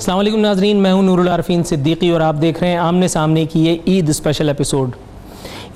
अस्सलाम वालेकुम नाज़रीन, मैं हूं नूरुल आरफीन सिद्दीकी और आप देख रहे हैं आमने सामने की ये ईद स्पेशल एपिसोड।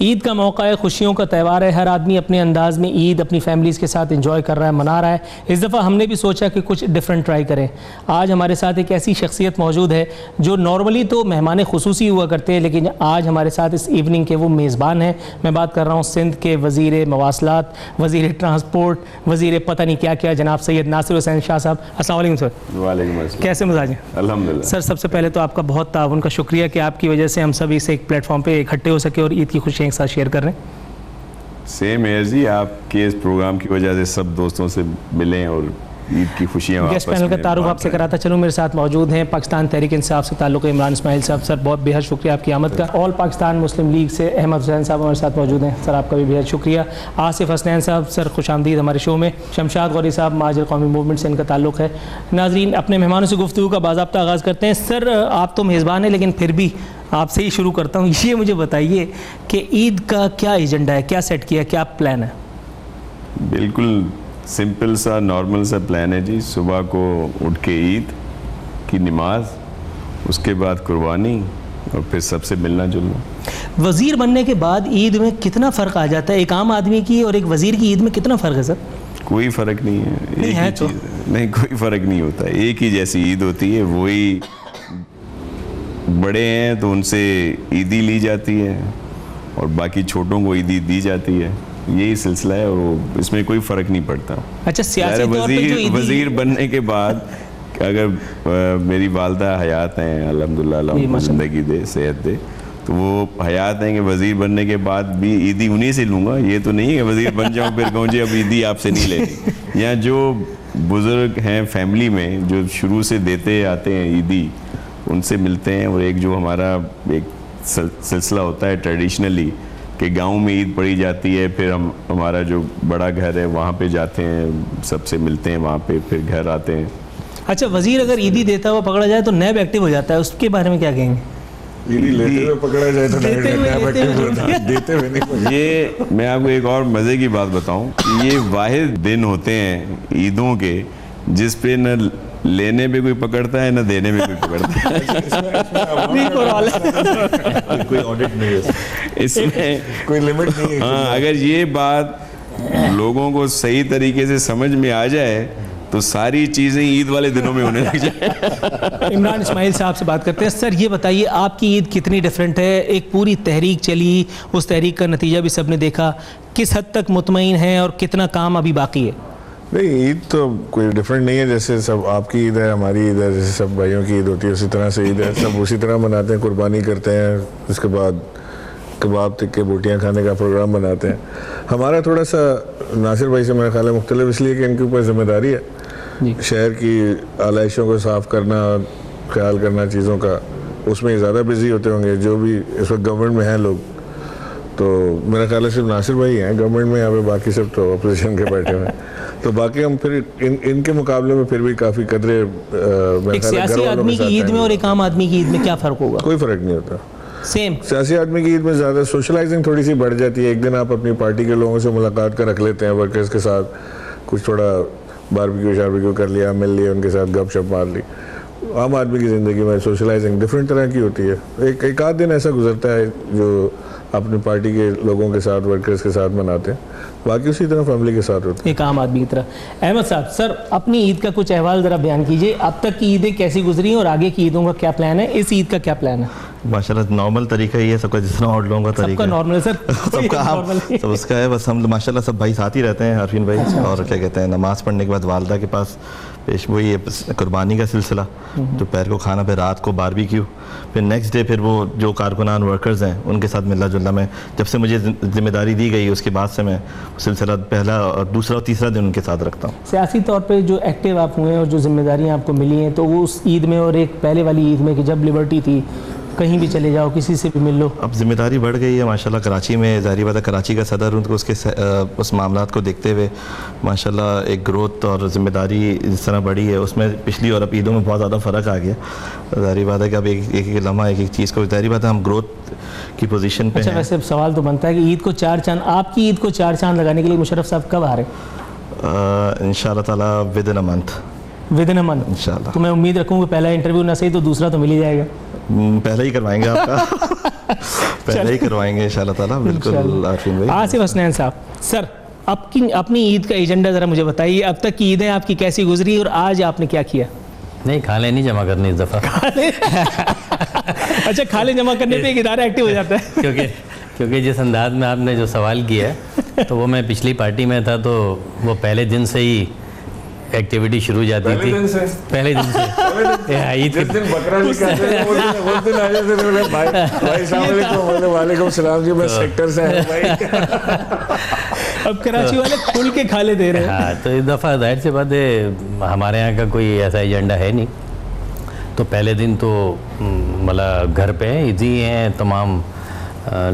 ईद का मौका है, खुशियों का त्यौहार है। हर आदमी अपने अंदाज़ में ईद अपनी फैमिलीज़ के साथ एंजॉय कर रहा है, मना रहा है। इस दफ़ा हमने भी सोचा कि कुछ डिफरेंट ट्राई करें। आज हमारे साथ एक ऐसी शख्सियत मौजूद है जो नॉर्मली तो मेहमान खुसूसी हुआ करते हैं, लेकिन आज हमारे साथ इस इवनिंग के वो मेज़बान हैं। मैं बात कर रहा हूँ सिंध के वज़ीर मवासलात, वज़ीर ट्रांसपोर्ट, वज़ीर पता नहीं क्या क्या, जनाब सैयद नासिर हुसैन शाह साहब। अस्सलाम वालेकुम सर। वालेकुम अस्सलाम। कैसे मिजाज हैं? अल्हम्दुलिल्लाह। सर सबसे पहले तो आपका बहुत ताउन का शुक्रिया कि आपकी वजह से हम सभी से एक प्लेटफॉर्म पे इकट्ठे हो सके और ईद की खुशियाँ एक साथ शेयर कर रहे हैं। सेम है जी, आपके इस प्रोग्राम की वजह से सब दोस्तों से मिलें और ईद की खुशियाँ। गेस्ट पैनल का तारुफ आपसे कराता चलूँ। मेरे साथ मौजूद हैं पाकिस्तान तहरीक इंसाफ से ताल्लुक़ इमरान इस्माइल साहब। सर बहुत बेहद शुक्रिया आपकी आमद का। ऑल पाकिस्तान मुस्लिम लीग से अहमद हुसैन साहब हमारे साथ मौजूद हैं। सर आपका भी बेहद शुक्रिया। आसिफ हसनैन साहब, सर खुशामदीद हमारे शो में। शमशाद गौरी साहब महाजर कौमी मूवमेंट से इनका ताल्लुक़ है। नाज़रीन, अपने मेहमानों से गुफ्तगू का बाज़ाब्ता आगाज़ करते हैं। सर आप तो मेज़बान हैं, लेकिन फिर भी आपसे ही शुरू करता हूँ। ये मुझे बताइए कि ईद का क्या एजेंडा है, क्या सेट किया, क्या प्लान है? बिल्कुल सिंपल सा नॉर्मल सा प्लान है जी। सुबह को उठ के ईद की नमाज, उसके बाद कुर्बानी और फिर सबसे मिलना जुलना। वज़ीर बनने के बाद ईद में कितना फ़र्क आ जाता है? एक आम आदमी की और एक वज़ीर की ईद में कितना फ़र्क है सर? कोई फ़र्क नहीं है। नहीं एक है ही तो? चीज़ नहीं, कोई फ़र्क नहीं होता। एक ही जैसी ईद होती है। वही बड़े हैं तो उनसे ईदी ली जाती है और बाकी छोटों को ईदी दी जाती है। यही सिलसिला है और वो इसमें कोई फ़र्क नहीं पड़ता। अच्छा, सियासी तौर पे जो वज़ीर बनने के बाद अगर मेरी वालदा हयात हैं, अल्हम्दुलिल्लाह, अल्लाह ज़िंदगी दे, सेहत दे, तो वो हयात हैं कि वज़ीर बनने के बाद भी ईदी उन्हीं से लूँगा। ये तो नहीं है कि वज़ीर बन जाऊँ फिर कहूँ जी अब ईदी आपसे नहीं लेनी। या जो बुज़ुर्ग हैं फैमिली में जो शुरू से देते आते हैं ईदी, उनसे मिलते हैं। और एक जो हमारा एक सिलसिला होता है ट्रेडिशनली कि गांव में ईद पड़ी जाती है, फिर हमारा जो बड़ा घर है वहाँ पे जाते हैं, सबसे मिलते हैं वहाँ पे, फिर घर आते हैं। अच्छा, वज़ीर अगर ईदी देता हुआ पकड़ा जाए तो नैब एक्टिव हो जाता है, उसके बारे में क्या कहेंगे? ईदी लेते हुए पकड़ा जाए तो देते हुए नहीं। ये मैं आपको एक और मज़े की बात बताऊँ, ये वाहिद दिन होते हैं ईदों के जिस पे न लेने पे कोई पकड़ता है, ना देने में कोई पकड़ता है। कोई ऑडिट नहीं है इसमें, कोई लिमिट नहीं है। हाँ, अगर ये बात लोगों को सही तरीके से समझ में आ जाए तो सारी चीज़ें ईद वाले दिनों में होने लग जाए। इमरान इस्माइल साहब से बात करते हैं। सर ये बताइए आपकी ईद कितनी डिफरेंट है? एक पूरी तहरीक चली, उस तहरीक का नतीजा भी सबने देखा। किस हद तक मुतमईन है और कितना काम अभी बाकी है? नहीं, ईद तो कोई डिफरेंट नहीं है। जैसे सब आपकी ईद है, हमारी ईद है, जैसे सब भाइयों की ईद होती है उसी तरह से ईद है। सब उसी तरह मनाते हैं, कुर्बानी करते हैं, उसके बाद कबाब टिक्के बोटियाँ खाने का प्रोग्राम बनाते हैं। हमारा थोड़ा सा नासिर भाई से मेरा ख्याल है मुख्तलिफ, इसलिए कि इनके ऊपर जिम्मेदारी है शहर की आलाइशों को साफ़ करना, ख्याल करना चीज़ों का, उसमें ज़्यादा बिजी होते होंगे जो भी इस वक्त गवर्नमेंट में हैं लोग। तो मेरा ख्याल है सिर्फ नासिर भाई हैं गवर्नमेंट में, यहाँ पे बाकी सब तो अपोजिशन के बैठे हुए हैं। तो बाकी हम फिर इनके मुकाबले में फिर भी काफ़ी कदरे एक सियासी आदमी की ईद में और एक आम आदमी की ईद में क्या फ़र्क होगा? कोई फ़र्क नहीं होता। सेम। सियासी आदमी की ईद में ज़्यादा सोशलाइजिंग थोड़ी सी बढ़ जाती है। एक दिन आप अपनी पार्टी के लोगों से मुलाकात कर रख लेते हैं, वर्कर्स के साथ कुछ थोड़ा बारबेक्यू शारबेक्यू कर लिया, मिल लिया, उनके साथ गपशप मार ली। आम आदमी की ज़िंदगी में सोशलाइजिंग डिफरेंट तरह की होती है। एक आध दिन ऐसा गुजरता है जो अपनी पार्टी के लोगों के साथ, वर्कर्स के साथ मनाते हैं, बाकी उसी तरह फैमिली के साथ होते हैं, एक आम आदमी की तरह। अहमद साहब, सर अपनी ईद का कुछ अहवाल ज़रा बयान कीजिए। अब तक की ईदें कैसी गुजरी और आगे की ईदों का क्या प्लान है? इस ईद का क्या प्लान है? माशाल्लाह नॉर्मल तरीका ही है सबका, जिस तरह और लोगों का तरीका सबका नॉर्मल है सर। सबका हम सब उसका है, बस हम माशाल्लाह सब भाई साथ ही रहते हैं, अरफीन भाई। और क्या कहते हैं, नमाज़ पढ़ने के बाद वालदा के पास पेश वही है कुर्बानी का सिलसिला, दोपहर को खाना, फिर रात को बारबेक्यू, फिर नेक्स्ट डे फिर वो जो कारकुनान वर्कर्स हैं उनके साथ मिलना जुलना। मैं जब से मुझे जिम्मेदारी दी गई उसके बाद से मैं सिलसिला पहला और दूसरा और तीसरा दिन उनके साथ रखता हूँ। सियासी तौर पे जो एक्टिव आप हुए हैं और जो जिम्मेदारियाँ आपको मिली हैं, तो वो उस ईद में और एक पहले वाली ईद में कि जब लिबर्टी थी, कहीं भी चले जाओ, किसी से भी मिल लो, अब जिम्मेदारी बढ़ गई है माशाल्लाह। कराची में ज़ाहिर बात है, कराची का सदर हूँ, तो उसके उस मामलात को देखते हुए माशाल्लाह एक ग्रोथ और ज़िम्मेदारी जिस तरह बढ़ी है, उसमें पिछली और अब ईदों में बहुत ज़्यादा फ़र्क आ गया। ज़ाहिर बात है कि अब एक लम्हा एक चीज़ को, ज़ाहिर बात है हम ग्रोथ की पोजीशन पे हैं। अच्छा, वैसे सवाल तो बनता है कि ईद को 4 चांद, आपकी ईद को 4 चांद लगाने के लिए मुशर्रफ साहब कब आ रहे? इंशाअल्लाह ताला with in a month. Within a month इंशाल्लाह। तो मैं उम्मीद रखूँगा पहला इंटरव्यू ना सही तो दूसरा तो मिल ही जाएगा। पहले ही करवाएंगे आपका पहले ही करवाएंगे इंशाल्लाह ताला, बिल्कुल आरफीन भाई। आसिफ हसनैन साहब, सर आपकी अपनी ईद का एजेंडा ज़रा मुझे बताइए, अब तक की ईदें आपकी कैसी गुजरी और आज आपने क्या किया? नहीं, खाले नहीं जमा करनी इस दफ़ा अच्छा, खाले जमा करने पे एक इदारा एक्टिव हो जाता है। क्योंकि जिस अंदाज में आपने जो सवाल किया है तो वो मैं पिछली पार्टी में था, तो वो पहले दिन से ही एक्टिविटी शुरू हो जाती थी। पहले दिन से ईद जिस दिन बकरा निकालते हैं उस दिन आ जाते थे, भाई अस्सलाम वालेकुम सलाम जी, मैं सेक्टर से आया भाई। अब कराची वाले खुल के खाले दे रहे हैं। हाँ, तो इस दफ़ा जाहिर सी बात है हमारे यहाँ का कोई ऐसा एजेंडा है नहीं, तो पहले दिन तो मतलब घर पे ईदी हैं, तमाम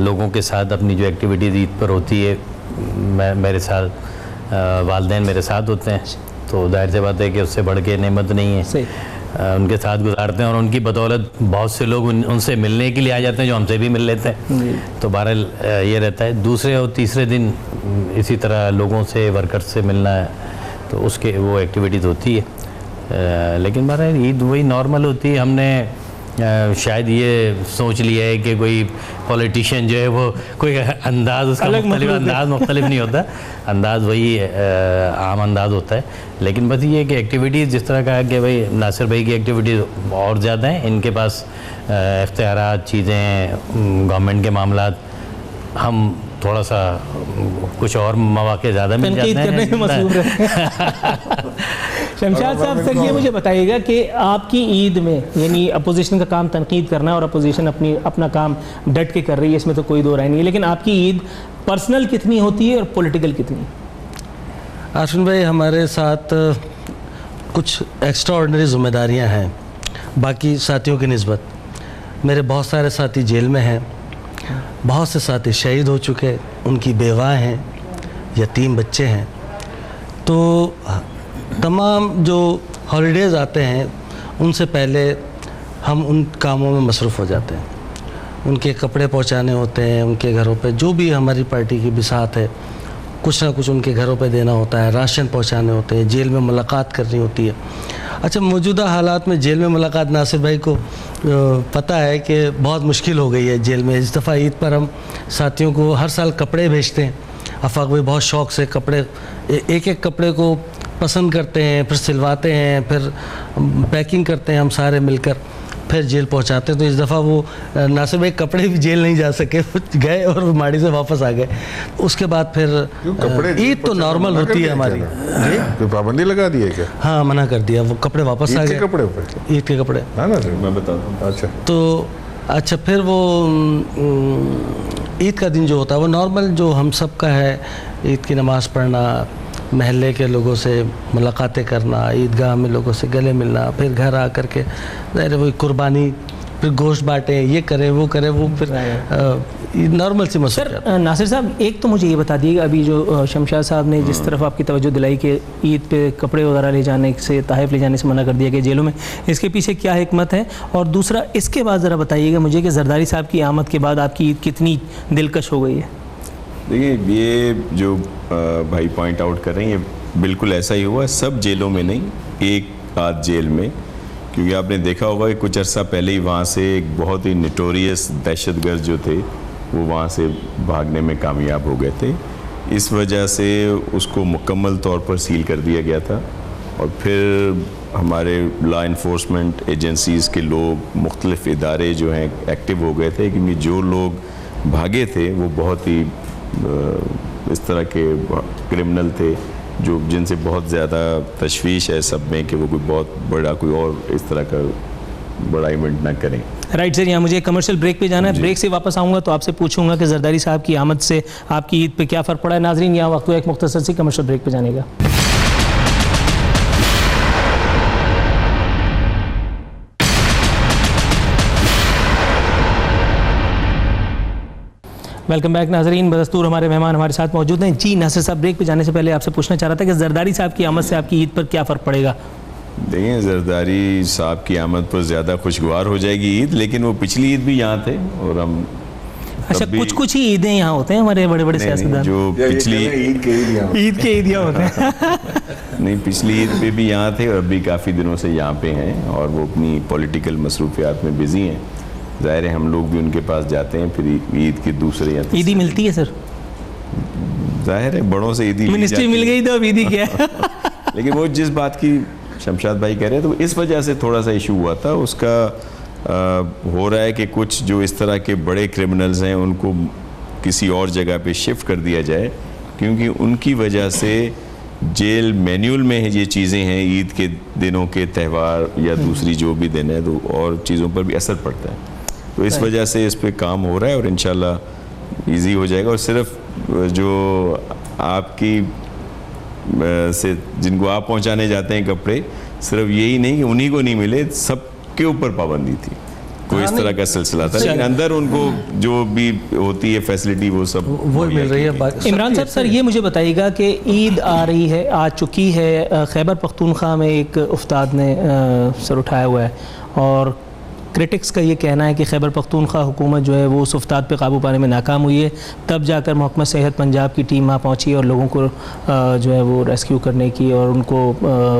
लोगों के साथ अपनी जो एक्टिविटीज़ ईद पर होती है मेरे साथ वालिदैन मेरे साथ होते हैं, तो जाहिर सी बात है कि उससे बढ़ के नेमत नहीं है। सही। उनके साथ गुजारते हैं और उनकी बदौलत बहुत से लोग उनसे मिलने के लिए आ जाते हैं जो हमसे भी मिल लेते हैं, तो बहरहाल ये रहता है। दूसरे और तीसरे दिन इसी तरह लोगों से वर्कर्स से मिलना है, तो उसके वो एक्टिविटीज़ होती है। लेकिन बहरहाल ईद वही नॉर्मल होती है। हमने शायद ये सोच लिया है कि कोई पॉलिटिशियन जो है वो कोई अंदाज़ उसका मुख्तलिफ नहीं होता, अंदाज़ वही आम अंदाज़ होता है। लेकिन बस ये कि एक्टिविटीज़ जिस तरह का है कि भाई नासिर भाई की एक्टिविटीज़ और ज़्यादा हैं, इनके पास इख्तियारात चीज़ें गवर्नमेंट के मामलात, हम थोड़ा सा कुछ और मौके ज़्यादा मिल जाते हैं। शमशाद साहब, सर ये मुझे बताइएगा कि आपकी ईद में, यानी अपोजिशन का काम तनकीद करना और अपोजिशन अपना काम डट के कर रही है, इसमें तो कोई दो राय नहीं है, लेकिन आपकी ईद पर्सनल कितनी होती है और पॉलिटिकल कितनी? आरफीन भाई, हमारे साथ कुछ एक्स्ट्रा ऑर्डिनरी जिम्मेदारियाँ हैं बाकी साथियों की निस्बत। मेरे बहुत सारे साथी जेल में हैं, बहुत से साथी शहीद हो चुके, उनकी बेवाएँ हैं, यतीम बच्चे हैं, तो तमाम जो हॉलीडेज़ आते हैं उनसे पहले हम उन कामों में मसरूफ़ हो जाते हैं। उनके कपड़े पहुंचाने होते हैं, उनके घरों पे जो भी हमारी पार्टी की बिसात है कुछ ना कुछ उनके घरों पे देना होता है, राशन पहुंचाने होते हैं, जेल में मुलाकात करनी होती है। अच्छा, मौजूदा हालात में जेल में मुलाकात नासिर भाई को पता है कि बहुत मुश्किल हो गई है जेल में। इस दफ़ा ईद पर हम साथियों को हर साल कपड़े भेजते हैं। आफाक भाई बहुत शौक़ से कपड़े एक एक कपड़े को पसंद करते हैं, फिर सिलवाते हैं, फिर पैकिंग करते हैं हम सारे मिलकर, फिर जेल पहुंचाते हैं। तो इस दफ़ा वो नासिर भाई कपड़े भी जेल नहीं जा सके, गए और माड़ी से वापस आ गए। उसके बाद फिर ईद तो नॉर्मल होती है हमारी। कोई पाबंदी लगा दी है क्या? हाँ, मना कर दिया, वो कपड़े वापस आ गए। कपड़े ईद के कपड़े, हाँ ना, मैं बताता हूँ। अच्छा, तो अच्छा, फिर वो ईद का दिन जो होता है वो नॉर्मल जो हम सब का है, ईद की नमाज़ पढ़ना, महल्ले के लोगों से मुलाकातें करना, ईदगाह में लोगों से गले मिलना, फिर घर आ कर के ज़ाहिर वही कुर्बानी, फिर गोश्त बांटें, ये करें वो करें, वो फिर नॉर्मल सी मसला। सर नासिर साहब, एक तो मुझे ये बता दिएगा, अभी जो शमशाद साहब ने जिस तरफ आपकी तवज्जो दिलाई कि ईद पे कपड़े वगैरह ले जाने से, तहफ़ ले जाने से मना कर दिया गया जेलों में, इसके पीछे क्या हिकमत है? और दूसरा, इसके बाद ज़रा बताइएगा मुझे कि जरदारी साहब की आमद के बाद आपकी ईद कितनी दिलकश हो गई है? देखिए, ये जो भाई पॉइंट आउट कर रहे हैं ये बिल्कुल ऐसा ही हुआ, सब जेलों में नहीं, एक आध जेल में, क्योंकि आपने देखा होगा कि कुछ अर्सा पहले ही वहाँ से एक बहुत ही नोटोरियस दहशतगर्द जो थे वो वहाँ से भागने में कामयाब हो गए थे। इस वजह से उसको मुकम्मल तौर पर सील कर दिया गया था, और फिर हमारे लॉ इन्फोर्समेंट एजेंसीज़ के लोग, मुख्तलिफ इदारे जो हैं एक्टिव हो गए थे, क्योंकि जो लोग भागे थे वो बहुत ही इस तरह के क्रिमिनल थे जो जिनसे बहुत ज़्यादा तशवीश है सब में कि वो कोई बहुत बड़ा कोई और इस तरह का बड़ा इवेंट ना करें। राइट सर, यहाँ मुझे कमर्शियल ब्रेक पे जाना है। ब्रेक से वापस आऊँगा तो आपसे पूछूंगा कि जरदारी साहब की आमद से आपकी ईद पे क्या फ़र्क पड़ा है। नाजरीन, यहाँ वक्त एक मुख्तसर सी कमर्शियल ब्रेक पे जाने का। वेलकम बैक नाजरीन, बदस्तूर हमारे मेहमान हमारे साथ मौजूद हैं। जी नासिर साहब, ब्रेक पे जाने से पहले आपसे पूछना चाह रहा था कि जरदारी साहब की आमद से आपकी ईद पर क्या फ़र्क पड़ेगा? देखिए, जरदारी साहब की आमद पर ज़्यादा खुशगवार हो जाएगी ईद, लेकिन वो पिछली ईद भी यहाँ थे और हम अच्छा, कुछ ही ईदें यहाँ होते हैं हमारे बड़े बड़े सियासतदान, जो पिछली ईद के ईदियाँ होते हैं। नहीं, पिछली ईद पे भी यहाँ थे और अभी काफ़ी दिनों से यहाँ पे हैं और वो अपनी पॉलिटिकल मसरूफियात में बिज़ी हैं। ज़ाहिर है हम लोग भी उनके पास जाते हैं फिर ईद के दूसरे या ईदी मिलती है सर? ज़ाहिर है बड़ों से ईदी मिनिस्ट्री मिल गई तो अब ईदी क्या है? लेकिन वो जिस बात की शमशाद भाई कह रहे हैं तो इस वजह से थोड़ा सा इशू हुआ था उसका। हो रहा है कि कुछ जो इस तरह के बड़े क्रिमिनल्स हैं उनको किसी और जगह पे शिफ्ट कर दिया जाए, क्योंकि उनकी वजह से जेल मैन्यूल में ये चीज़ें हैं, ईद के दिनों के त्यौहार या दूसरी जो भी दिन है तो और चीज़ों पर भी असर पड़ता है। तो इस वजह से इस पर काम हो रहा है और इंशाल्लाह ईजी हो जाएगा। और सिर्फ जो आपकी से जिनको आप पहुंचाने जाते हैं कपड़े, सिर्फ यही नहीं कि उन्हीं को नहीं मिले, सबके ऊपर पाबंदी थी, कोई इस तरह का सिलसिला था। लेकिन अंदर उनको जो भी होती है फैसिलिटी वो सब वो मिल रही है। इमरान साहब, सर ये मुझे बताइएगा कि ईद आ रही है, आ चुकी है, खैबर पख्तूनख्वा में एक उस्ताद ने सर उठाया हुआ है और क्रिटिक्स का ये कहना है कि खैबर पख्तूनख्वा हुकूमत जो है वो उस उस्ताद पे काबू पाने में नाकाम हुई है, तब जाकर महकमा सेहत पंजाब की टीम वहाँ पहुँची और लोगों को जो है वो रेस्क्यू करने की और उनको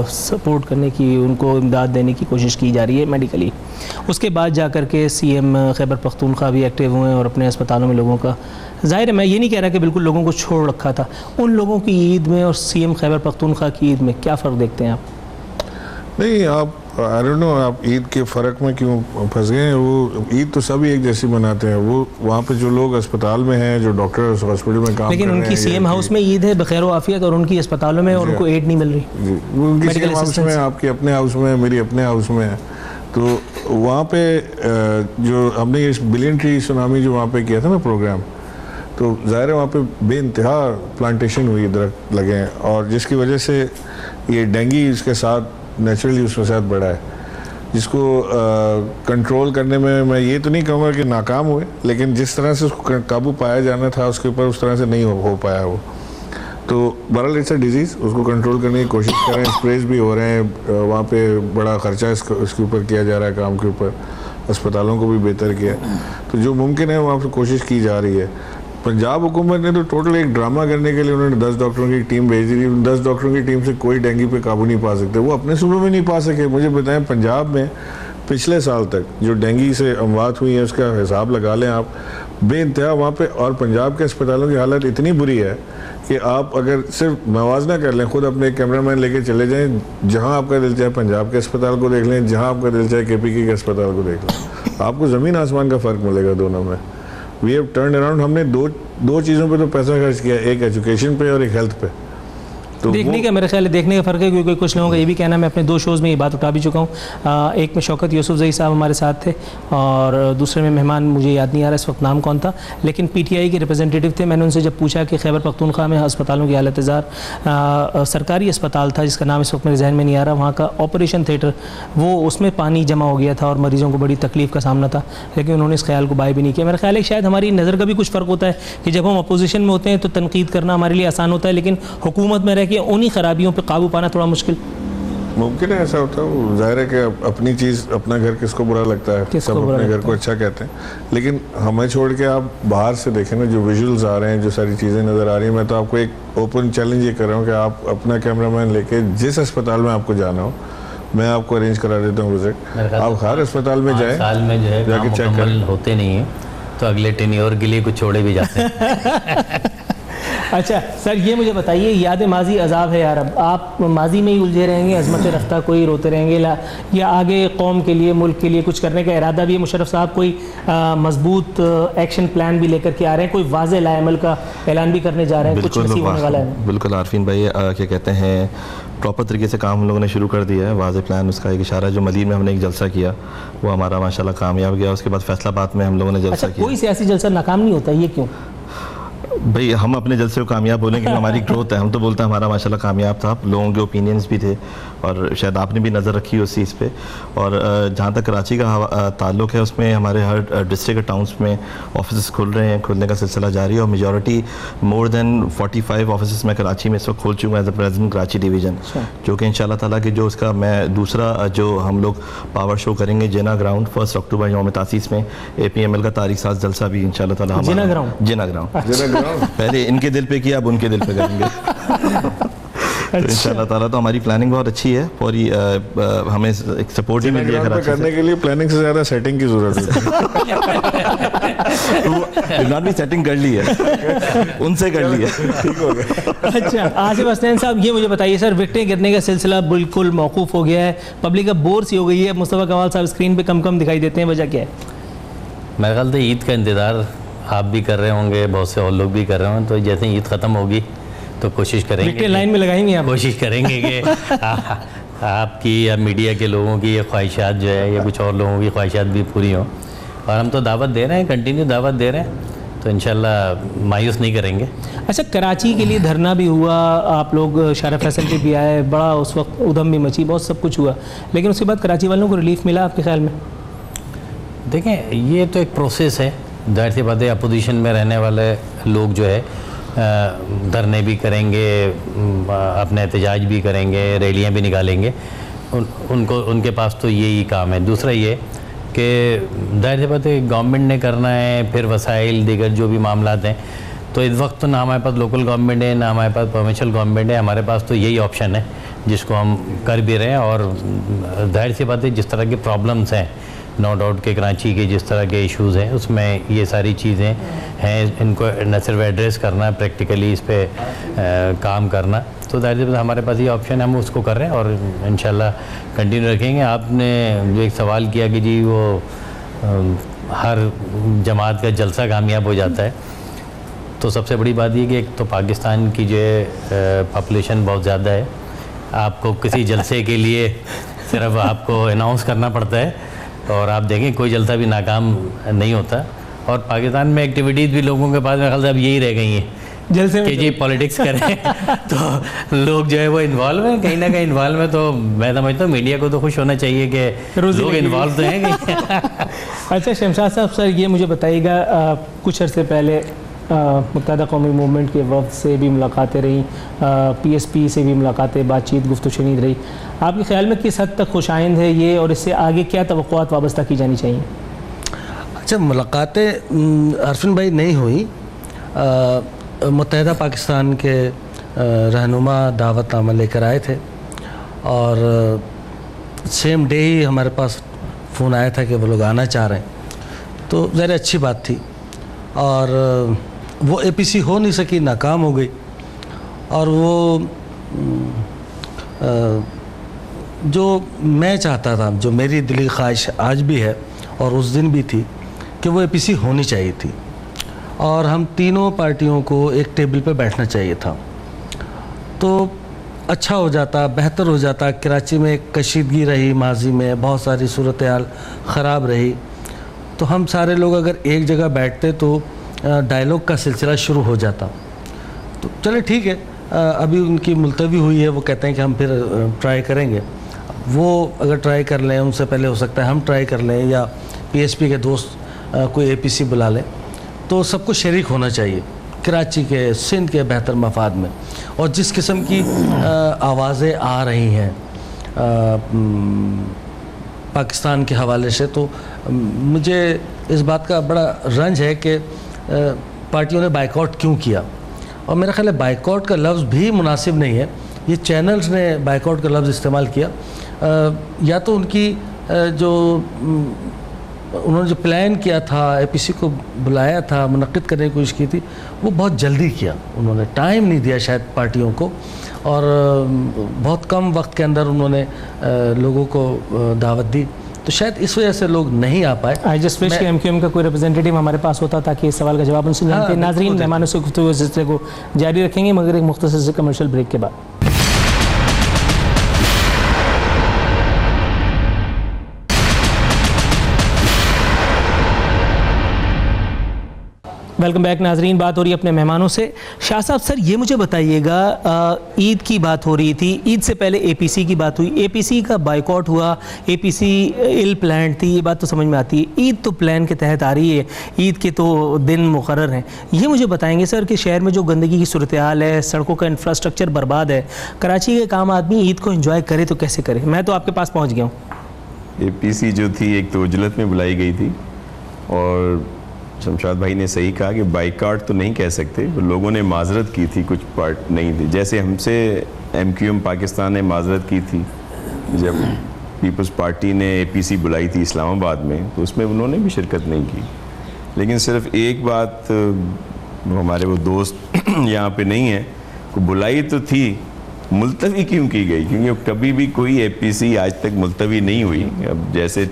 सपोर्ट करने की, उनको इमदाद देने की कोशिश की जा रही है मेडिकली। उसके बाद जाकर के CM खैबर पख्तूनख्वा भी एक्टिव हुए और अपने अस्पतालों में लोगों का, ज़ाहिर है मैं ये नहीं कह रहा कि बिल्कुल लोगों को छोड़ रखा था, उन लोगों की ईद में और CM खैबर पख्तूनख्वा की ईद में क्या फ़र्क देखते हैं आप? नहीं, आप आई डोंट नो आप ईद के फ़र्क में क्यों फंस गए हैं। वो ईद तो सभी एक जैसी मनाते हैं। वो वहाँ पे जो लोग अस्पताल में हैं, जो डॉक्टर हॉस्पिटल में काम लेकिन कर रहे उनकी हैं, CM हाउस में ईद है बखैर आफियत और उनकी अस्पतालों में और उनको एड नहीं मिल रही। जी, वो उनकी Medical CM हाउस में, assistance। आपके अपने हाउस में, मेरी अपने हाउस में है। तो वहाँ पे जो हमने इस बिलियन ट्री सुनामी जो वहाँ पे किया था ना प्रोग्राम, तो ज़ाहिर है वहाँ पे बेइंतहा प्लांटेशन हुई, दरख्त लगे हैं, और जिसकी वजह से ये डेंगू इसके साथ नेचुरली उसके साथ बढ़ा है, जिसको कंट्रोल करने में मैं ये तो नहीं कहूँगा कि नाकाम हुए, लेकिन जिस तरह से उसको काबू पाया जाना था उसके ऊपर उस तरह से नहीं हो पाया वो। तो बहरहाल इट्स अ डिजीज़, उसको कंट्रोल करने की कोशिश कर रहे हैं, स्प्रेज भी हो रहे हैं, वहाँ पे बड़ा ख़र्चा इसके ऊपर किया जा रहा है, काम के ऊपर अस्पतालों को भी बेहतर किया। तो जो मुमकिन है वहाँ पर कोशिश की जा रही है। पंजाब हुकूमत ने तो टोटल एक ड्रामा करने के लिए उन्होंने 10 डॉक्टरों की टीम भेज दी। 10 डॉक्टरों की टीम से कोई डेंगू पे काबू नहीं पा सकते, वो अपने सूबे में नहीं पा सके। मुझे बताएं, पंजाब में पिछले साल तक जो डेंगू से अमवात हुई है उसका हिसाब लगा लें आप, बेइंतहा वहाँ पे। और पंजाब के अस्पतालों की हालत इतनी बुरी है कि आप अगर सिर्फ मवाजना कर लें, खुद अपने कैमरामैन लेके चले जाएं, जहाँ आपका दिल चाहे पंजाब के अस्पताल को देख लें, जहाँ आपका दिल चाहे KPK के अस्पताल को देख लें, आपको ज़मीन आसमान का फ़र्क मिलेगा दोनों में। We have turn around. हमने दो चीज़ों पे तो पैसा खर्च किया, एक एजुकेशन पे और एक हेल्थ पे। तो देखने का मेरा ख्याल है देखने का फ़र्क है, क्योंकि कुछ लोगों का ये भी कहना है, मैं अपने 2 शोज़ में ये बात उठा भी चुका हूँ। एक में शौकत यूसुफजई साहब हमारे साथ थे और दूसरे में मेहमान, मुझे याद नहीं आ रहा इस वक्त नाम कौन था, लेकिन PTI के रिप्रेजेंटेटिव थे। मैंने उनसे जब पूछा कि खैबर पख्तूनख्वा में अस्पतालों की हालत ज़ार, सरकारी अस्पताल था जिसका नाम इस वक्त मेरे जहन में नहीं आ रहा, वहाँ का ऑपरेशन थिएटर वो उसमें पानी जमा हो गया था और मरीज़ों को बड़ी तकलीफ़ का सामना था, लेकिन उन्होंने इस ख्याल को बाय भी नहीं किया। मेरा ख्याल है शायद हमारी नज़र का भी कुछ फ़र्क होता है कि जब हम अपोजिशन में होते हैं तो तनकीद करना हमारे लिए आसान होता है, लेकिन हुकूमत में रह के उन्हीं खराबियों पे काबू पाना थोड़ा मुश्किल। मुमकिन है ऐसा होता है। जाहिर है कि अपनी चीज़, अपना घर किसको बुरा लगता है, सब अपने घर को अच्छा कहते हैं। लेकिन हमें छोड़ के आप बाहर से देखें ना, जो विजुअल्स आ रहे हैं, जो सारी चीज़ें नज़र आ रही हैं, मैं तो आपको एक ओपन चैलेंज ये कर रहा हूँ कि आप अपना कैमरामैन लेके जिस अस्पताल में आपको जाना हो, मैं आपको अरेंज करा देता हूँ विजिट। आप हर अस्पताल में जाएँ, साल में जो है जाके चेक करें। होते नहीं है तो अगले टेन्योर के लिए कुछ छोड़े भी जाते हैं। अच्छा सर, ये मुझे बताइए, याद माजी अजाब है यार, अब आप माजी में ही उलझे रहेंगे, अजमत रफ्ता कोई रोते रहेंगे, या आगे कौम के लिए, मुल्क के लिए कुछ करने का इरादा भी है? मुशर्रफ साहब कोई मजबूत एक्शन प्लान भी लेकर के आ रहे हैं, कोई वाज़े लाएमल का ऐलान भी करने जा रहे हैं, कुछ नसीब होने वाला है? बिल्कुल आरफीन भाई, क्या कहते हैं, प्रॉपर तरीके से काम हम लोगों ने शुरू कर दिया है। वाज़े प्लान उसका एक इशारा, जो मलीर में हमने एक जलसा किया वो हमारा माशाल्लाह कामयाब गया। उसके बाद फैसलाबाद में हम लोगों ने जलसा किया। कोई सियासी जलसा नाकाम नहीं होता, ये क्यों? भाई हम अपने जलसे को कामयाब बोलेंगे, हमारी ग्रोथ है। हम तो बोलते हैं हमारा माशाल्लाह कामयाब था, लोगों के ओपिनियंस भी थे और शायद आपने भी नज़र रखी उस चीज़ पे। और जहाँ तक कराची का ताल्लुक़ है, उसमें हमारे हर डिस्ट्रिक्ट टाउन्स में ऑफिस खुल रहे हैं, खुलने का सिलसिला जारी है। और मेजॉरिटी मोर देन 45 ऑफिस मैं कराची में इस वक्त खोल चुका हूँ as a president Karachi division, जो कि इंशाल्लाह ताला कि जो उसका मैं दूसरा जो हम लोग पावर शो करेंगे जिना ग्राउंड 1 अक्टूबर यौम तासीस में, APML का तारीख साज जलसा भी इंशाल्लाह ताला जिना ग्राउंड पहले इनके दिल पे किया, अब उनके दिल पे करेंगे। तो इंशाल्लाह ताला तो हमारी प्लानिंग बहुत अच्छी है, पूरी हमें एक सपोर्ट भी मिल रही है कराची करने के लिए प्लानिंग से ज़्यादा सेटिंग की ज़रूरत है। नॉट भी सेटिंग कर ली है, उनसे कर ली है। अच्छा आसिफ हसनैन साहब, ये मुझे बताइए सर, विकेटें गिरने का सिलसिला बिल्कुल मौकूफ़ हो गया है, पब्लिक अब बोर सी हो गई है, मुस्तफ़ा कमाल साहब स्क्रीन पे कम कम दिखाई देते हैं, वजह क्या है? मेरे ख्याल से ईद का इंतज़ार आप भी कर रहे होंगे, बहुत से और लोग भी कर रहे होंगे, तो जैसे ईद ख़त्म होगी तो कोशिश करेंगे, विकेटें लाइन में लगाएंगे आप? कोशिश करेंगे कि आपकी या मीडिया के लोगों की ये ख्वाहिशात जो है या कुछ और लोगों की ख्वाहिशात भी पूरी हों, और हम तो दावत दे रहे हैं, कंटिन्यू दावत दे रहे हैं, तो इंशाल्लाह मायूस नहीं करेंगे। अच्छा, कराची के लिए धरना भी हुआ, आप लोग शारा फैसल पे भी आए, बड़ा उस वक्त उधम भी मची, बहुत सब कुछ हुआ, लेकिन उसके बाद कराची वालों को रिलीफ मिला आपके ख्याल में? देखें, ये तो एक प्रोसेस है, जाहिर सी बात है, अपोजिशन में रहने वाले लोग जो है धरने भी करेंगे, अपने एहतजाज भी करेंगे, रैलियाँ भी निकालेंगे, उनको उनके पास तो यही काम है। दूसरा ये कि जाहिर सी बात है गवर्नमेंट ने करना है, फिर वसाइल दीगर जो भी मामलात हैं, तो इस वक्त तो ना हमारे पास लोकल गवर्नमेंट है, ना हमारे पास प्रोविंशियल गवर्नमेंट है, हमारे पास तो यही ऑप्शन है जिसको हम कर भी रहे हैं। और जाहिर सी बात है जिस तरह की प्रॉब्लम्स हैं, नो डाउट के कराची के जिस तरह के इश्यूज़ हैं, उसमें ये सारी चीज़ें हैं, इनको न सिर्फ एड्रेस करना, प्रैक्टिकली इस पर काम करना, तो जाहिर सी बात हमारे पास ये ऑप्शन है, हम उसको कर रहे हैं और इंशाल्लाह कंटिन्यू रखेंगे। आपने जो एक सवाल किया कि जी वो हर जमात का जलसा कामयाब हो जाता है, तो सबसे बड़ी बात ये कि एक तो पाकिस्तान की जो है पॉपुलेशन बहुत ज़्यादा है, आपको किसी जलसे के लिए सिर्फ आपको अनाउंस करना पड़ता है, और आप देखें कोई जलसा भी नाकाम नहीं होता, और पाकिस्तान में एक्टिविटीज़ भी लोगों के पास मेरे ख्याल से अब यही रह गई हैं जलसे में कि जी पॉलिटिक्स करें तो लोग जो है वो इन्वॉल्व हैं कहीं ना कहीं इन्वॉल्व है, तो मैं समझता हूँ मीडिया को तो खुश होना चाहिए कि लोग इन्वॉल्व तो हैं कहीं। अच्छा शमशाद साहब, सर ये मुझे बताइएगा, कुछ अर्से पहले मुत्तहदा कौमी मूवमेंट के वफ़द से भी मुलाकातें रहीं, PSP से भी मुलाकातें, बातचीत, गुफ्तगू शनीद रही, आपके ख्याल में किस हद तक खुशाइंद है ये, और इससे आगे क्या तवक्कुआत वाबस्ता की जानी चाहिए? अच्छा, मुलाकातें अरफिन भाई नहीं हुई, मुत्तहदा पाकिस्तान के रहनुमा दावतनामा लेकर आए थे, और सेम डे ही हमारे पास फ़ोन आया था कि वो लोग आना चाह रहे हैं, तो ज़रा अच्छी बात थी, और वो APC हो नहीं सकी, नाकाम हो गई, और वो जो मैं चाहता था, जो मेरी दिली ख्वाहिश आज भी है और उस दिन भी थी, कि वो APC होनी चाहिए थी, और हम तीनों पार्टियों को एक टेबल पे बैठना चाहिए था, तो अच्छा हो जाता, बेहतर हो जाता। कराची में कशीदगी रही, माजी में बहुत सारी सूरत हाल ख़राब रही, तो हम सारे लोग अगर एक जगह बैठते तो डायलॉग का सिलसिला शुरू हो जाता। तो चले ठीक है, अभी उनकी मुलतवी हुई है, वो कहते हैं कि हम फिर ट्राई करेंगे, वो अगर ट्राई कर लें, उनसे पहले हो सकता है हम ट्राई कर लें, या PSP के दोस्त कोई APC बुला लें, तो सबको शरीक होना चाहिए कराची के, सिंध के बेहतर मफाद में। और जिस किस्म की आवाज़ें आ रही हैं पाकिस्तान के हवाले से, तो मुझे इस बात का बड़ा रंज है कि पार्टियों ने बाइकआउट क्यों किया, और मेरा ख्याल है बाइकआउट का लफ्ज़ भी मुनासिब नहीं है, ये चैनल्स ने बाइकआउट का लफ्ज़ इस्तेमाल किया। या तो उनकी जो उन्होंने जो प्लान किया था, APC को बुलाया था, मुनक्किद करने की कोशिश की थी, वो बहुत जल्दी किया, उन्होंने टाइम नहीं दिया शायद पार्टियों को, और बहुत कम वक्त के अंदर उन्होंने लोगों को दावत दी, तो शायद इस वजह से लोग नहीं आ पाए। आई जस्ट विश कि MQM का कोई रिप्रेजेंटेटिव हमारे पास होता ताकि इस सवाल का जवाब उनसे जानते। नाज़रीन, मेहमानों से गुफ्तगू इस सिलसिले को जारी रखेंगे, मगर एक मुख्तसर से कमर्शियल ब्रेक के बाद। वेलकम बैक नाजरीन, बात हो रही है अपने मेहमानों से। शाह साहब, सर ये मुझे बताइएगा, ईद की बात हो रही थी, ईद से पहले APC की बात हुई, APC का बाइकआउट हुआ, APC इल प्लान थी, ये बात तो समझ में आती है, ईद तो प्लान के तहत आ रही है, ईद के तो दिन मुकर्रर हैं। ये मुझे बताएंगे सर कि शहर में जो गंदगी की सूरत हाल है, सड़कों का इंफ्रास्ट्रक्चर बर्बाद है, कराची के काम आदमी ईद को एंजॉय करे तो कैसे करे? मैं तो आपके पास पहुँच गया हूँ। APC जो थी एक तो उजलत में बुलाई गई थी, और शमशाद भाई ने सही कहा कि बाइकआउट तो नहीं कह सकते, लोगों ने माजरत की थी, कुछ पार्ट नहीं थी। जैसे हमसे MQM पाकिस्तान ने माजरत की थी जब पीपल्स पार्टी ने APC बुलाई थी इस्लामाबाद में, तो उसमें उन्होंने भी शिरकत नहीं की। लेकिन सिर्फ एक बात, हमारे वो दोस्त यहाँ पे नहीं है, को बुलाई तो थी, मुलतवी क्यों की गई? क्योंकि कभी भी कोई APC आज तक मुलतवी नहीं हुई। अब जैसे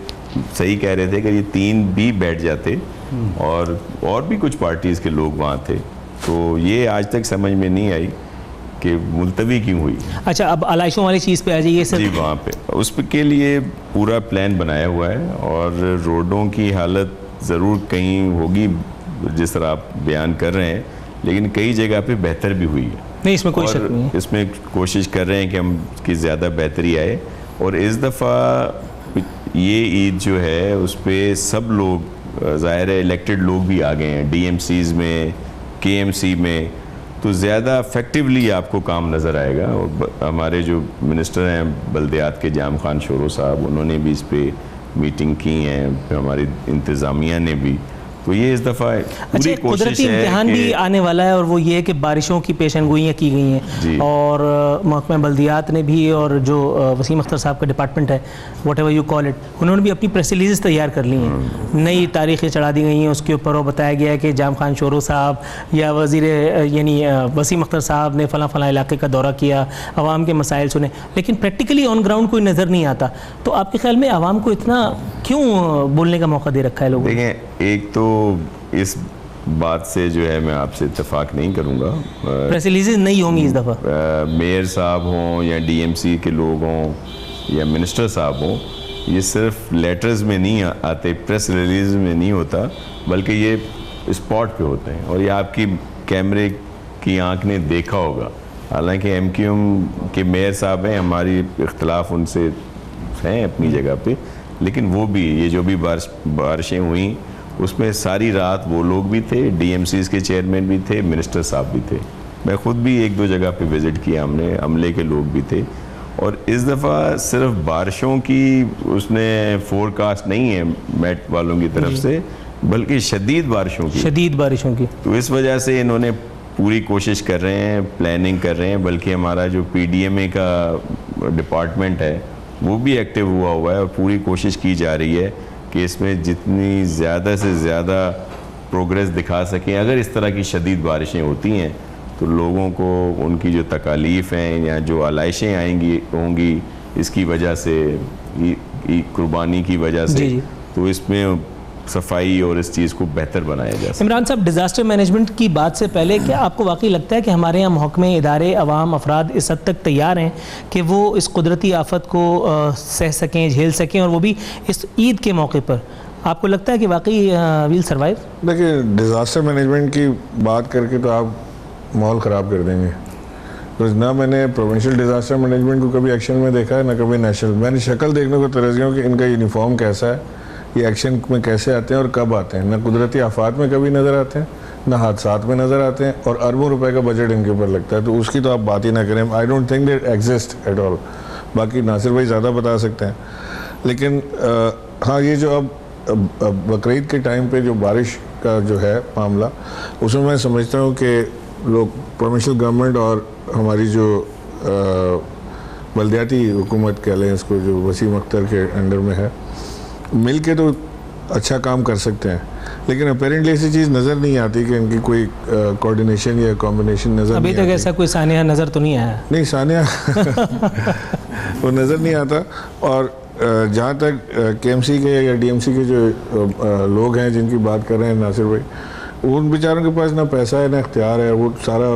सही कह रहे थे कि ये 3 भी बैठ जाते और भी कुछ पार्टीज़ के लोग वहाँ थे, तो ये आज तक समझ में नहीं आई कि मुलतवी क्यों हुई। अच्छा, अब आलाइशों वाली चीज़ पे आ जाइए सर। जी, वहाँ पे उस के लिए पूरा प्लान बनाया हुआ है और रोडों की हालत ज़रूर कहीं होगी जिस तरह आप बयान कर रहे हैं, लेकिन कई जगह पे बेहतर भी हुई है। नहीं, इसमें कोई शक नहीं है। इसमें कोशिश कर रहे हैं कि हम की ज़्यादा बेहतरी आए। और इस दफ़ा ये ईद जो है उस पर सब लोग, ज़ाहिर है इलेक्टेड लोग भी आ गए हैं DMCs में, KMC में, तो ज़्यादा इफेक्टिवली आपको काम नज़र आएगा। और हमारे जो मिनिस्टर हैं बल्दियात के, जाम खान शोरो साहब, उन्होंने भी इस पर मीटिंग की है, हमारी इंतज़ामिया ने भी। तो ये इस दफ़ा पूरी कोशिश कुदरती है इम्तिहान भी आने वाला है, और वो ये है कि बारिशों की पेशेनगोइयाँ की गई हैं, और महकमा बल्दियात ने भी, और जो वसीम अख्तर साहब का डिपार्टमेंट है, what ever you call it, उन्होंने भी अपनी प्रेस रिलीज़ तैयार कर ली हैं, नई तारीखें चढ़ा दी गई हैं उसके ऊपर, और बताया गया है कि जाम खान शोरो साहब या वज़ीर यानी वसीम अख्तर साहब ने फ़लाँ इलाके का दौरा किया, आवाम के मसाइल सुने, लेकिन प्रैक्टिकली ऑन ग्राउंड कोई नज़र नहीं आता। तो आपके ख्याल में आवाम को इतना क्यों बोलने का मौका दे रखा है लोगों ने? देखें, एक तो इस बात से जो है मैं आपसे इत्तेफाक नहीं करूँगा, प्रेस रिलीज़ नहीं होंगी इस दफ़ा। मेयर साहब हों या DMC के लोग हों या मिनिस्टर साहब हों, ये सिर्फ लेटर्स में नहीं आते, प्रेस रिलीज में नहीं होता, बल्कि ये स्पॉट पे होते हैं। और ये आपकी कैमरे की आंख ने देखा होगा। हालांकि MQM के मेयर साहब हैं, हमारी इख्तलाफ उनसे हैं अपनी जगह पे, लेकिन वो भी ये जो भी बारिशें हुई उसमें सारी रात वो लोग भी थे, DMCs के चेयरमैन भी थे, मिनिस्टर साहब भी थे। मैं ख़ुद भी 1-2 जगह पे विज़िट किया हमने, अमले के लोग भी थे। और इस दफ़ा सिर्फ बारिशों की उसने फोरकास्ट नहीं है मेट वालों की तरफ से, बल्कि शदीद बारिशों की। तो इस वजह से इन्होंने पूरी कोशिश कर रहे हैं, प्लानिंग कर रहे हैं, बल्कि हमारा जो PDMA का डिपार्टमेंट है वो भी एक्टिव हुआ है और पूरी कोशिश की जा रही है कि इसमें जितनी ज़्यादा से ज़्यादा प्रोग्रेस दिखा सकें। अगर इस तरह की शदीद बारिशें होती हैं तो लोगों को उनकी जो तकालीफ़ हैं या जो आलाइशें होंगी इसकी वजह से, कुर्बानी की वजह से, तो इसमें सफाई और इस चीज़ को बेहतर बनाया जा सकता है। इमरान साहब, डिज़ास्टर मैनेजमेंट की बात से पहले क्या आपको वाकई लगता है कि हमारे यहाँ महकमे, इदारे, अवाम, अफराद इस हद तक तैयार हैं कि वो इस कुदरती आफत को सह सकें, झेल सकें, और वो भी इस ईद के मौके पर? आपको लगता है कि वाकई विल सर्वाइव? देखिए, डिज़ास्टर मैनेजमेंट की बात करके तो आप माहौल ख़राब कर देंगे। तो ना मैंने प्रोविंशियल डिज़ास्टर मैनेजमेंट को कभी एक्शन में देखा है, ना कभी नेशनल। मैंने शक्ल देखने को तरस गया कि इनका यूनिफॉर्म कैसा है, ये एक्शन में कैसे आते हैं और कब आते हैं। ना कुदरती आफात में कभी नज़र आते हैं, ना हादसात में नज़र आते हैं, और अरबों रुपए का बजट इनके ऊपर लगता है, तो उसकी तो आप बात ही ना करें। I don't think that exist at all. बाकी नासिर भाई ज़्यादा बता सकते हैं, लेकिन हाँ, ये जो अब बकरीद के टाइम पे जो बारिश का जो है मामला, उसमें मैं समझता हूँ कि लोग, प्रोविंशियल गवर्नमेंट और हमारी जो बल्दियाती हुकूमत कह लें इसको, जो वसीम अख्तर के अंडर में है, मिल के तो अच्छा काम कर सकते हैं। लेकिन अपेरेंटली ऐसी चीज़ नज़र नहीं आती कि इनकी कोई कोऑर्डिनेशन या कॉम्बिनेशन नज़र अभी तक ऐसा कोई सानिया नज़र तो नहीं आया? नहीं, सानिया वो नज़र नहीं आता। और जहाँ तक KMC के या DMC के जो लोग हैं जिनकी बात कर रहे हैं नासिर भाई, उन बेचारों के पास ना पैसा है ना इख्तियार है, वो सारा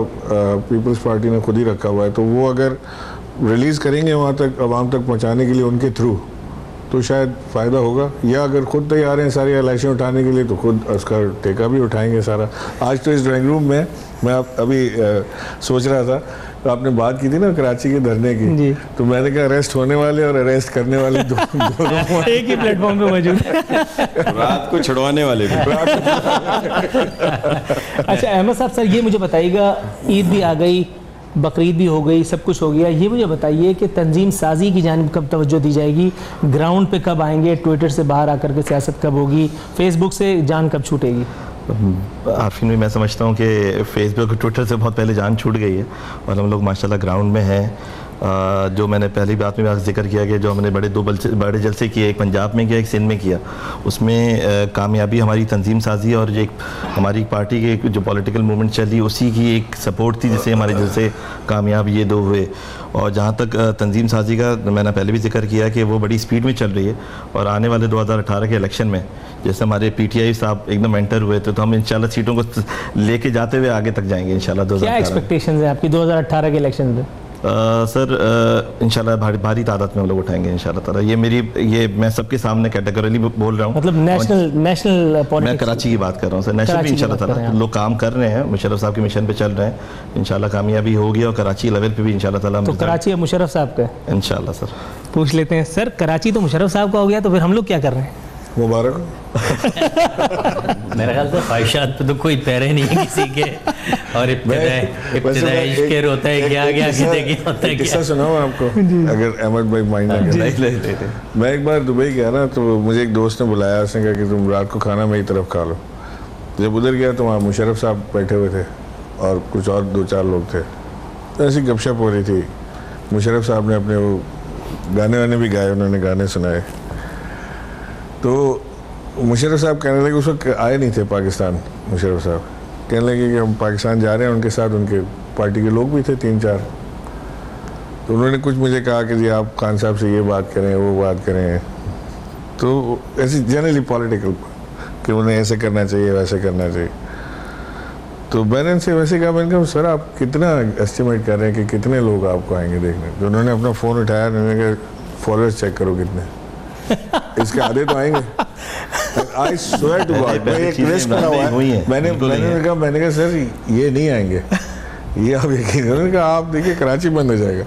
पीपल्स पार्टी ने खुद ही रखा हुआ है। तो वो अगर रिलीज़ करेंगे वहाँ तक, आवाम तक पहुँचाने के लिए उनके थ्रू, तो शायद फ़ायदा होगा। या अगर खुद तैयार हैं सारी एलाइशें उठाने के लिए, तो खुद उसका टेका भी उठाएंगे सारा। आज तो इस ड्राइंग रूम में मैं अभी सोच रहा था, तो आपने बात की थी ना कराची के धरने की, तो मैंने कहा अरेस्ट होने वाले और अरेस्ट करने वाले दोनों एक ही प्लेटफॉर्म पे मौजूद है। रात को छुड़वाने वाले भी। अच्छा अहमद साहब, सर ये मुझे बताइएगा, ईद भी आ गई, बकरीद भी हो गई, सब कुछ हो गया, ये मुझे बताइए कि तंजीम साजी की जानिब कब तवज्जो दी जाएगी? ग्राउंड पे कब आएंगे? ट्विटर से बाहर आकर के सियासत कब होगी? फेसबुक से जान कब छूटेगी? आरफीन भी मैं समझता हूँ कि फेसबुक और ट्विटर से बहुत पहले जान छूट गई है और हम लोग माशाल्लाह ग्राउंड में हैं। जो मैंने पहली बात में जिक्र किया कि जो हमने बड़े जलसे किए, एक पंजाब में किया, एक सिंध में किया, उसमें कामयाबी हमारी तंजीम साजी और एक हमारी पार्टी के जो पॉलिटिकल मूवमेंट चली उसी की एक सपोर्ट थी, जिससे हमारे जलसे कामयाब ये दो हुए। और जहाँ तक तंजीम साजी का मैंने पहले भी जिक्र किया कि वो बड़ी स्पीड में चल रही है और आने वाले 2018 के इलेक्शन में जैसे हमारे पीटीआई साहब एकदम एंटर हुए थे, तो हम इंशाल्लाह सीटों को लेके जाते हुए आगे तक जाएंगे इंशाल्लाह। 2018 क्या एक्सपेक्टेशंस है आपकी 2018 के इलेक्शन में? सर इंशाल्लाह भारी तादाद में हम लोग उठाएंगे इंशाल्लाह ताला। ये मैं सबके सामने कैटेगोरली बोल रहा हूँ, मतलब नेशनल मैं पॉलिटिक्स, कराची की बात कर रहा हूँ सर। नेशनल भी इंशाल्लाह ताला लोग काम कर रहे हैं, मुशर्रफ साहब के मिशन पे चल रहे हैं, इंशाल्लाह कामयाबी होगी और कराची लेवल पे भी इंशाल्लाह ताला। तो कराची अब मुशर्रफ साहब का है इंशाल्लाह सर। पूछ लेते हैं सर, कराची तो मुशर्रफ साहब का हो गया, तो फिर हम लोग क्या कर रहे हैं? मुबारक। मेरे ख्याल से ख्वाहिशात पे तो कोई पैरे नहीं है किसी के, और इब्तिदाई इश्क होता है क्या क्या होता है। किस्सा सुनाऊं आपको, अगर अहमद भाई माइंड ना करें। मैं एक बार दुबई गया ना, तो मुझे एक दोस्त ने बुलाया, उसने कहा कि तुम रात को खाना मेरी तरफ खा लो। जब उधर गया तो वहाँ मुशर्रफ साहब बैठे हुए थे और कुछ और 2-4 लोग थे, तो ऐसी गपशप हो रही थी। मुशर्रफ साहब ने अपने वो गाने वाने भी गाए, उन्होंने गाने सुनाए। तो मुशर्रफ साहब कहने लगे, उस वक्त आए नहीं थे पाकिस्तान, मुशर्रफ साहब कहने लगे कि हम पाकिस्तान जा रहे हैं, उनके साथ उनके पार्टी के लोग भी थे 3-4। तो उन्होंने कुछ मुझे कहा कि जी आप खान साहब से ये बात करें, वो बात करें, तो ऐसी जनरली पॉलिटिकल कि उन्हें ऐसे करना चाहिए, वैसे करना चाहिए। तो मैंने उनसे वैसे कहा, मैंने कहा सर आप कितना एस्टिमेट कर रहे हैं कि कितने लोग आपको आएंगे देखने? तो उन्होंने अपना फ़ोन उठाया, उन्होंने कहा फॉलोअर्स चेक करो कितने, इसके आधे तो आएंगे। I swear to God, मैं एक रिस्क बना हुआ है। मैंने कहा सर ये नहीं आएंगे, ये आप यकीन करो। उन्होंने कहा आप देखिए कराची बंद हो जाएगा।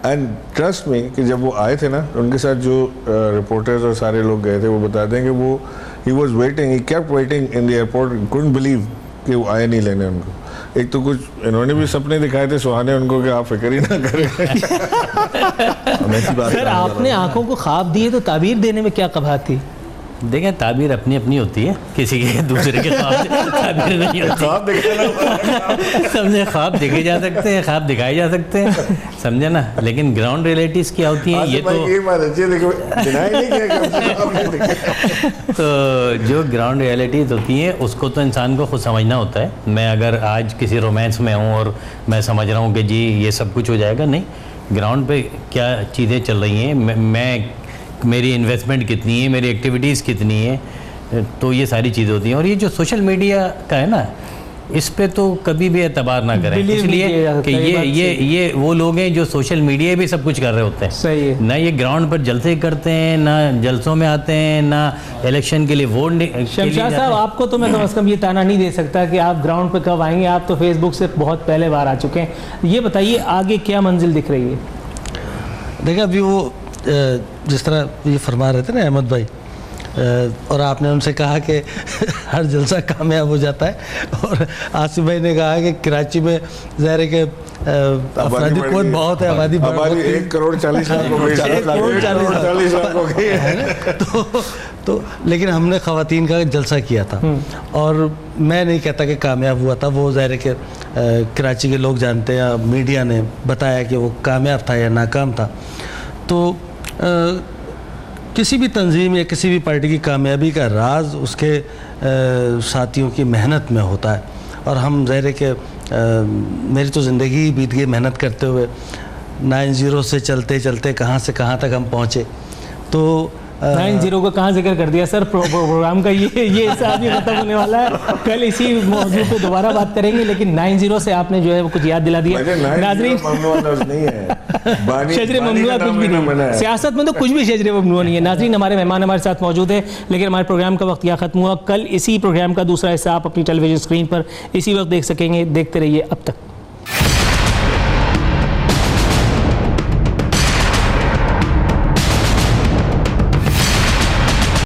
एंड ट्रस्ट में कि जब वो आए थे ना, उनके साथ जो रिपोर्टर्स और सारे लोग गए थे, वो बताते हैं कि वो he was waiting, he kept waiting in the airport, couldn't believe कि वो आए नहीं लेने उनको। एक तो कुछ इन्होंने भी सपने दिखाए थे सुहाने उनको कि आप फिक्र ही ना करें। सर आपने आंखों को ख्वाब दिए, तो ताबीर देने में क्या कबाहत थी? देखें, ताबीर अपनी अपनी होती है, किसी के दूसरे के ख्वाब ताबीर नहीं होती। समझे, ख्वाब देखे जा सकते हैं, ख्वाब दिखाए जा सकते हैं, समझे ना। लेकिन ग्राउंड रियलिटीज़ क्या होती हैं ये तो जो ग्राउंड रियलिटीज़ होती हैं उसको तो इंसान को खुद समझना होता है। मैं अगर आज किसी रोमांस में हूँ और मैं समझ रहा हूँ कि जी ये सब कुछ हो जाएगा, नहीं, ग्राउंड पे क्या चीज़ें चल रही हैं, मैं मेरी इन्वेस्टमेंट कितनी है, मेरी एक्टिविटीज़ कितनी है, तो ये सारी चीज़ें होती हैं। और ये जो सोशल मीडिया का है ना, इस पे तो कभी भी एतबार ना करें, इसलिए कि ये वो लोग हैं जो सोशल मीडिया भी सब कुछ कर रहे होते हैं। सही है ना ये ग्राउंड पर जलसे करते हैं, ना जलसों में आते हैं, ना इलेक्शन के लिए वोट। शमशाद साहब आपको तो मैं कम से कम ये ताना नहीं दे सकता कि आप ग्राउंड पे कब आएंगे, आप तो फेसबुक से बहुत पहले बार आ चुके हैं। ये बताइए आगे क्या मंजिल दिख रही है? देखिए अभी वो जिस तरह ये फरमा रहे थे ना अहमद भाई, और आपने उनसे कहा कि हर जलसा कामयाब हो जाता है, और आसिफ भाई ने कहा कि कराची में ज़ाहिर है कि अफरादी कुव्वत बहुत है, आबादी 1,40,00,000 हो गई है। तो लेकिन हमने ख़वातीन का जलसा किया था, और मैं नहीं कहता कि कामयाब हुआ था, वो ज़ाहिर है कि कराची के लोग जानते हैं, मीडिया ने बताया कि वो कामयाब था या नाकाम था। तो किसी भी तंजीम या किसी भी पार्टी की कामयाबी का राज उसके साथियों की मेहनत में होता है, और हम ज़ाहिर है कि मेरी तो ज़िंदगी ही बीत गई मेहनत करते हुए, 9-0 से चलते चलते कहाँ से कहाँ तक हम पहुँचे। तो 9-0 को कहाँ जिक्र कर दिया सर प्रोग्राम का, ये हिस्सा भी खत्म होने वाला है। कल इसी मौजूद पे दोबारा बात करेंगे, लेकिन 9-0 से आपने जो है वो कुछ याद दिला दिया। नाज़रीन, शजरे ममनुआ कुछ भी नहीं, सियासत में तो कुछ भी शजरे ममनुआ नहीं है। नाज़रीन, हमारे मेहमान हमारे साथ मौजूद है, लेकिन हमारे प्रोग्राम का वक्त यहाँ खत्म हुआ। कल इसी प्रोग्राम का दूसरा हिस्सा आप अपनी टेलीविजन स्क्रीन पर इसी वक्त देख सकेंगे। देखते रहिए अब तक।